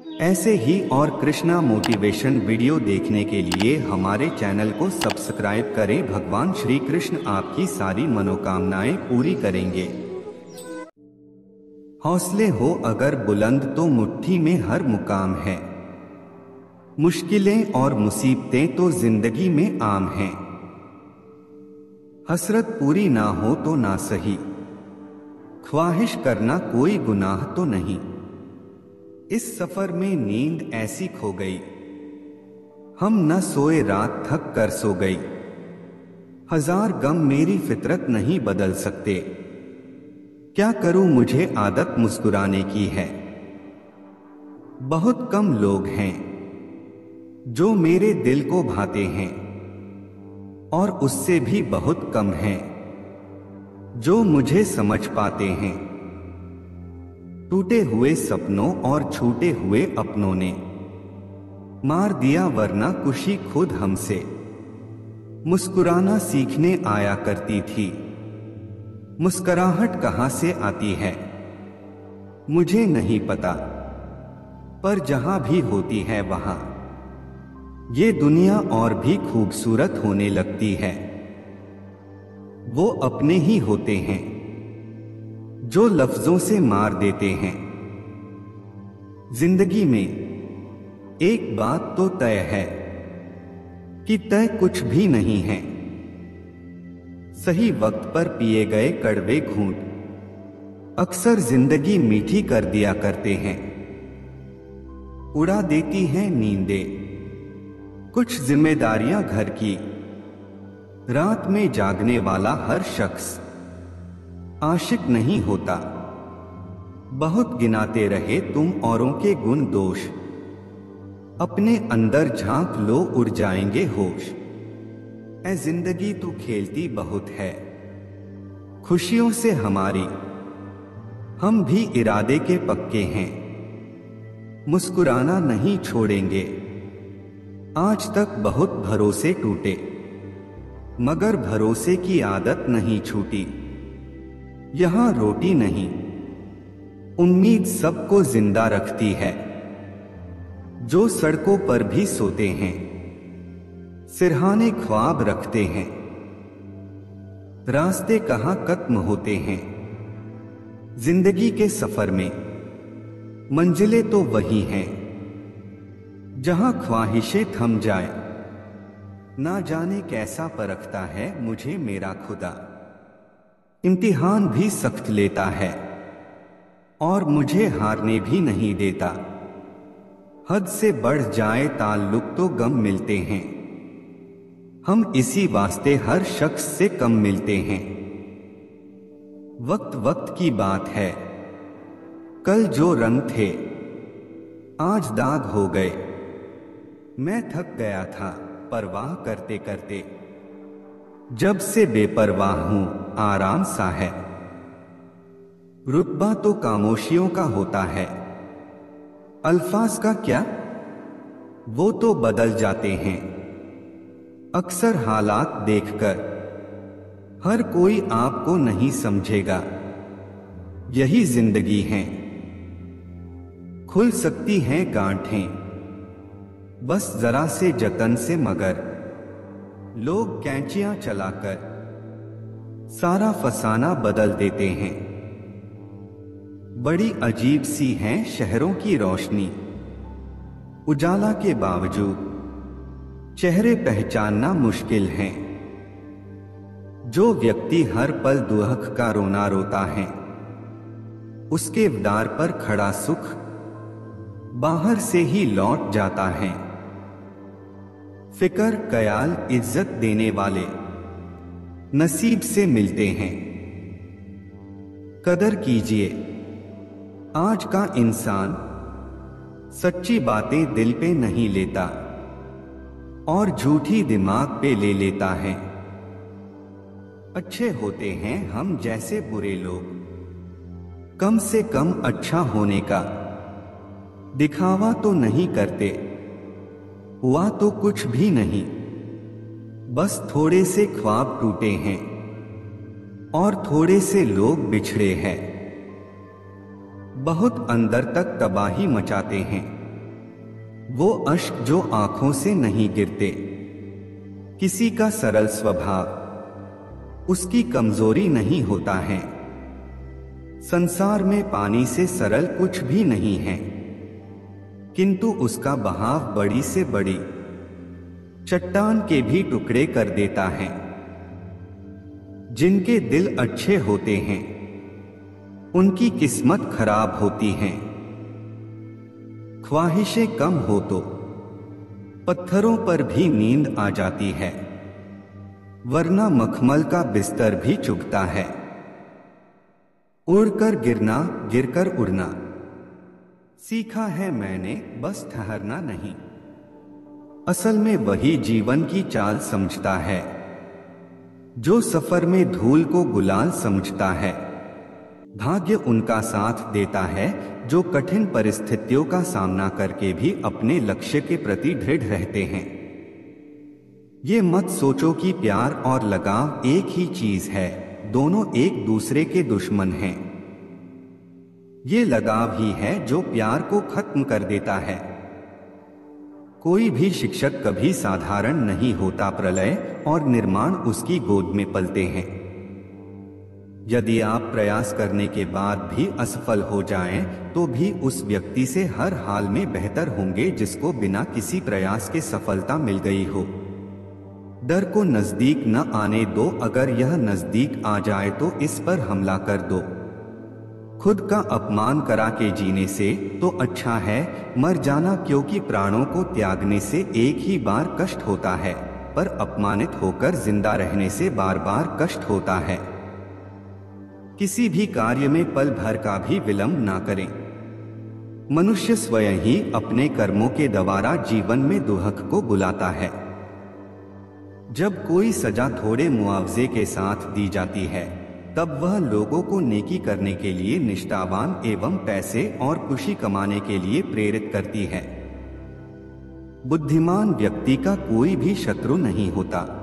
ऐसे ही और Krishna motivation video देखने के लिए हमारे चैनल को सब्सक्राइब करें। भगवान श्री कृष्ण आपकी सारी मनोकामनाएं पूरी करेंगे। हौसले हो अगर बुलंद तो मुट्ठी में हर मुकाम है। मुश्किलें और मुसीबतें तो जिंदगी में आम हैं। हसरत पूरी ना हो तो ना सही, ख्वाहिश करना कोई गुनाह तो नहीं। इस सफर में नींद ऐसी खो गई, हम न सोए रात थक कर सो गई। हजार गम मेरी फितरत नहीं बदल सकते, क्या करूं मुझे आदत मुस्कुराने की है। बहुत कम लोग हैं जो मेरे दिल को भाते हैं, और उससे भी बहुत कम हैं जो मुझे समझ पाते हैं। टूटे हुए सपनों और छूटे हुए अपनों ने मार दिया वरना खुशी खुद हमसे मुस्कुराना सीखने आया करती थी। मुस्कुराहट कहां से आती है मुझे नहीं पता, पर जहां भी होती है वहां ये दुनिया और भी खूबसूरत होने लगती है। वो अपने ही होते हैं जो लफ्जों से मार देते हैं। जिंदगी में एक बात तो तय है कि तय कुछ भी नहीं है। सही वक्त पर पिए गए कड़वे घूंट अक्सर जिंदगी मीठी कर दिया करते हैं। उड़ा देती हैं नींदें कुछ जिम्मेदारियां घर की। रात में जागने वाला हर शख्स आशिक नहीं होता। बहुत गिनाते रहे तुम औरों के गुण दोष, अपने अंदर झांक लो उड़ जाएंगे होश। ऐ जिंदगी तू खेलती बहुत है खुशियों से हमारी, हम भी इरादे के पक्के हैं, मुस्कुराना नहीं छोड़ेंगे। आज तक बहुत भरोसे टूटे मगर भरोसे की आदत नहीं छूटी। यहां रोटी नहीं उम्मीद सबको जिंदा रखती है। जो सड़कों पर भी सोते हैं सिरहाने ख्वाब रखते हैं। रास्ते कहां खत्म होते हैं जिंदगी के सफर में, मंजिलें तो वही हैं जहां ख्वाहिशें थम जाए। ना जाने कैसा परखता है मुझे मेरा खुदा, इम्तिहान भी सख्त लेता है और मुझे हारने भी नहीं देता। हद से बढ़ जाए ताल्लुक तो गम मिलते हैं, हम इसी वास्ते हर शख्स से कम मिलते हैं। वक्त वक्त की बात है, कल जो रंग थे आज दाग हो गए। मैं थक गया था परवाह करते करते, जब से बेपरवाह हूं आराम सा है। रुतबा तो खामोशियों का होता है, अल्फाज का क्या वो तो बदल जाते हैं। अक्सर हालात देखकर हर कोई आपको नहीं समझेगा, यही जिंदगी है। खुल सकती हैं गांठें बस जरा से जतन से, मगर लोग कैंचियां चलाकर सारा फसाना बदल देते हैं। बड़ी अजीब सी है शहरों की रोशनी, उजाला के बावजूद चेहरे पहचानना मुश्किल है। जो व्यक्ति हर पल दुहक का रोना रोता है उसके द्वार पर खड़ा सुख बाहर से ही लौट जाता है। फिकर ख्याल इज्जत देने वाले नसीब से मिलते हैं। कदर कीजिए आज का इंसान, सच्ची बातें दिल पे नहीं लेता और झूठी दिमाग पे ले लेता है। अच्छे होते हैं हम जैसे बुरे लोग, कम से कम अच्छा होने का दिखावा तो नहीं करते। हुआ तो कुछ भी नहीं, बस थोड़े से ख्वाब टूटे हैं और थोड़े से लोग बिछड़े हैं। बहुत अंदर तक तबाही मचाते हैं, वो अश्क जो आंखों से नहीं गिरते, किसी का सरल स्वभाव उसकी कमजोरी नहीं होता है। संसार में पानी से सरल कुछ भी नहीं है, किंतु उसका बहाव बड़ी से बड़ी चट्टान के भी टुकड़े कर देता है। जिनके दिल अच्छे होते हैं उनकी किस्मत खराब होती है। ख्वाहिशें कम हो तो पत्थरों पर भी नींद आ जाती है, वरना मखमल का बिस्तर भी चुभता है। उड़कर गिरना, गिरकर उड़ना सीखा है मैंने, बस ठहरना नहीं। असल में वही जीवन की चाल समझता है, जो सफर में धूल को गुलाल समझता है। भाग्य उनका साथ देता है जो कठिन परिस्थितियों का सामना करके भी अपने लक्ष्य के प्रति दृढ़ रहते हैं। ये मत सोचो कि प्यार और लगाव एक ही चीज है, दोनों एक दूसरे के दुश्मन हैं। ये लगाव ही है जो प्यार को खत्म कर देता है। कोई भी शिक्षक कभी साधारण नहीं होता, प्रलय और निर्माण उसकी गोद में पलते हैं। यदि आप प्रयास करने के बाद भी असफल हो जाएं, तो भी उस व्यक्ति से हर हाल में बेहतर होंगे जिसको बिना किसी प्रयास के सफलता मिल गई हो। डर को नजदीक न आने दो, अगर यह नजदीक आ जाए तो इस पर हमला कर दो। खुद का अपमान करा के जीने से तो अच्छा है मर जाना, क्योंकि प्राणों को त्यागने से एक ही बार कष्ट होता है, पर अपमानित होकर जिंदा रहने से बार बार कष्ट होता है। किसी भी कार्य में पल भर का भी विलंब ना करें। मनुष्य स्वयं ही अपने कर्मों के द्वारा जीवन में दुख को बुलाता है। जब कोई सजा थोड़े मुआवजे के साथ दी जाती है, तब वह लोगों को नेकी करने के लिए निष्ठावान एवं पैसे और खुशी कमाने के लिए प्रेरित करती है। बुद्धिमान व्यक्ति का कोई भी शत्रु नहीं होता।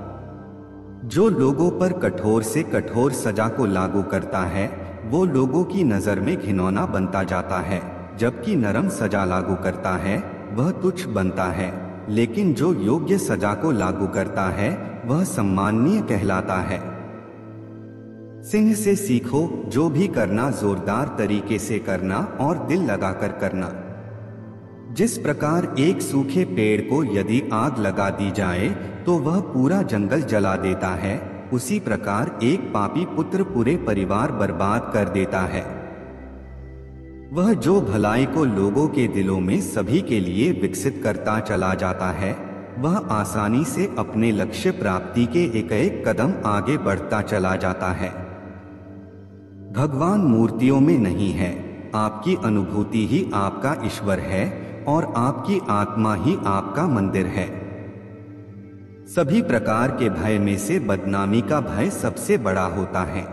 जो लोगों पर कठोर से कठोर सजा को लागू करता है, वो लोगों की नजर में घिनौना बनता जाता है, जबकि नरम सजा लागू करता है वह तुच्छ बनता है। लेकिन जो योग्य सजा को लागू करता है वह सम्माननीय कहलाता है। सिंह से सीखो, जो भी करना जोरदार तरीके से करना और दिल लगाकर करना। जिस प्रकार एक सूखे पेड़ को यदि आग लगा दी जाए तो वह पूरा जंगल जला देता है, उसी प्रकार एक पापी पुत्र पूरे परिवार बर्बाद कर देता है। वह जो भलाई को लोगों के दिलों में सभी के लिए विकसित करता चला जाता है, वह आसानी से अपने लक्ष्य प्राप्ति के एक एक कदम आगे बढ़ता चला जाता है। भगवान मूर्तियों में नहीं है, आपकी अनुभूति ही आपका ईश्वर है और आपकी आत्मा ही आपका मंदिर है। सभी प्रकार के भय में से बदनामी का भय सबसे बड़ा होता है।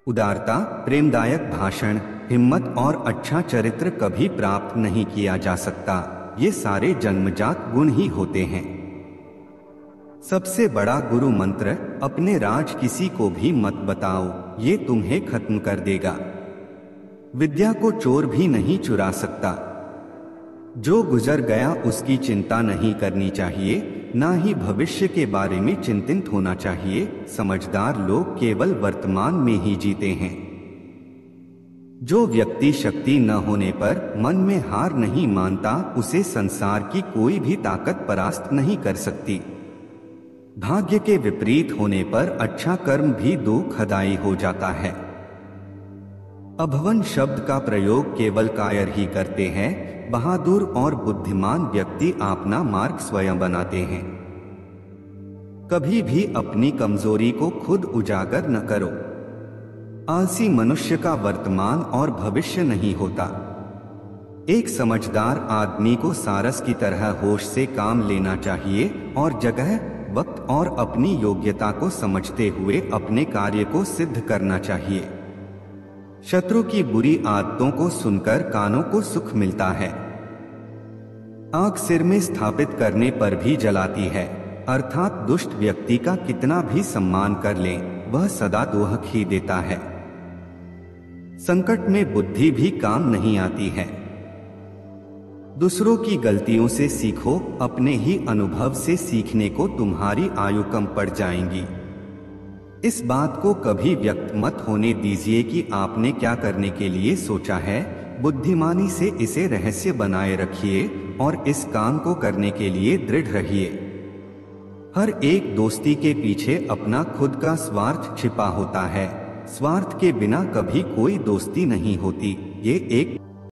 उदारता, प्रेमदायक भाषण, हिम्मत और अच्छा चरित्र कभी प्राप्त नहीं किया जा सकता। ये सारे जन्मजात गुण ही होते हैं। सबसे बड़ा गुरु मंत्र, अपने राज किसी को भी मत बताओ, ये तुम्हें खत्म कर देगा। विद्या को चोर भी नहीं चुरा सकता। जो गुजर गया उसकी चिंता नहीं करनी चाहिए, ना ही भविष्य के बारे में चिंतित होना चाहिए। समझदार लोग केवल वर्तमान में ही जीते हैं। जो व्यक्ति शक्ति न होने पर मन में हार नहीं मानता, उसे संसार की कोई भी ताकत परास्त नहीं कर सकती। भाग्य के विपरीत होने पर अच्छा कर्म भी दुखदायी हो जाता है। अभवन शब्द का प्रयोग केवल कायर ही करते हैं। बहादुर और बुद्धिमान व्यक्ति अपना मार्ग स्वयं बनाते हैं। कभी भी अपनी कमजोरी को खुद उजागर न करो। आलसी मनुष्य का वर्तमान और भविष्य नहीं होता। एक समझदार आदमी को सारस की तरह होश से काम लेना चाहिए और जगह, वक्त और अपनी योग्यता को समझते हुए अपने कार्य को सिद्ध करना चाहिए। शत्रु की बुरी आदतों को सुनकर कानों को सुख मिलता है। आग सिर में स्थापित करने पर भी जलाती है, अर्थात दुष्ट व्यक्ति का कितना भी सम्मान कर लें, वह सदा दोहक ही देता है। संकट में बुद्धि भी काम नहीं आती है। दूसरों की गलतियों से सीखो, अपने ही अनुभव से सीखने को तुम्हारी आयु कम पड़ जाएंगी। इस बात को कभी व्यक्त मत होने दीजिए कि आपने क्या करने के लिए सोचा है। बुद्धिमानी से इसे रहस्य बनाए रखिए और इस काम को करने के लिए दृढ़ रहिए। हर एक दोस्ती के पीछे अपना खुद का स्वार्थ छिपा होता है। स्वार्थ के बिना कभी कोई दोस्ती नहीं होती। ये एक